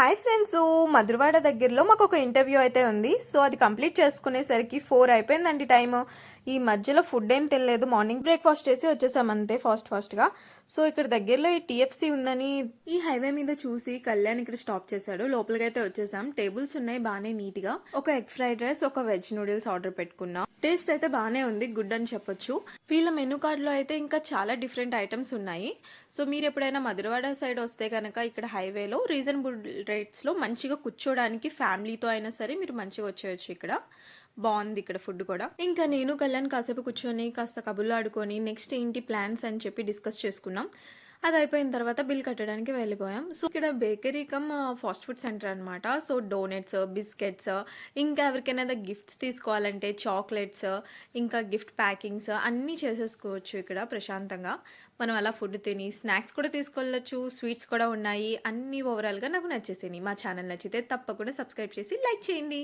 Hi friends, Madhurawada దగ్గరలో మాకు ఒక ఇంటర్వ్యూ అయితే ఉంది. సో అది కంప్లీట్ చేసుకునేసరికి 4 అయిపోయిందండి టైము. ఈ మధ్యలో ఫుడ్ ఏం తినలేదు, మార్నింగ్ బ్రేక్ఫాస్ట్ చేసి వచ్చేసాం అంతే ఫాస్ట్గా. సో ఇక్కడ దగ్గరలో ఈ టీఎఫ్సీ ఉందని ఈ హైవే మీద చూసి కళ్యాణ్ ఇక్కడ స్టాప్ చేశాడు. లోపలికి అయితే వచ్చేసాం. టేబుల్స్ ఉన్నాయి బాగానే నీట్గా. ఒక ఎగ్ ఫ్రైడ్ రైస్, ఒక వెజ్ నూడిల్స్ ఆర్డర్ పెట్టుకున్నా. టేస్ట్ అయితే బాగానే ఉంది, గుడ్ అని చెప్పొచ్చు. వీళ్ళ మెనూ కార్డ్లో అయితే ఇంకా చాలా డిఫరెంట్ ఐటమ్స్ ఉన్నాయి. సో మీరు ఎప్పుడైనా మధురవాడ సైడ్ వస్తే కనుక ఇక్కడ హైవేలో రీజనబుల్ రేట్స్లో మంచిగా కూర్చోడానికి ఫ్యామిలీతో అయినా సరే మీరు మంచిగా వచ్చేయచ్చు. ఇక్కడ బాగుంది, ఇక్కడ ఫుడ్ కూడా. ఇంకా నేను కళ్యాణ్ కాసేపు కూర్చొని కాస్త కబుర్లు ఆడుకొని నెక్స్ట్ ఏంటి ప్లాన్స్ అని చెప్పి డిస్కస్ చేసుకున్నాం. అది అయిపోయిన తర్వాత బిల్ కట్టడానికి వెళ్ళిపోయాం. సో ఇక్కడ bakery come fast food centre అనమాట. సో డోనట్స్, బిస్కెట్స్, ఇంకా ఎవరికైనా గిఫ్ట్స్ తీసుకోవాలంటే చాక్లెట్స్, ఇంకా గిఫ్ట్ ప్యాకింగ్స్ అన్నీ చేసేసుకోవచ్చు ఇక్కడ ప్రశాంతంగా. మనం అలా ఫుడ్ తిని స్నాక్స్ కూడా తీసుకెళ్ళచ్చు, స్వీట్స్ కూడా ఉన్నాయి. అన్నీ ఓవరాల్గా నాకు నచ్చేసినాయి. మా ఛానల్ నచ్చితే తప్పకుండా సబ్స్క్రైబ్ చేసి లైక్ చేయండి.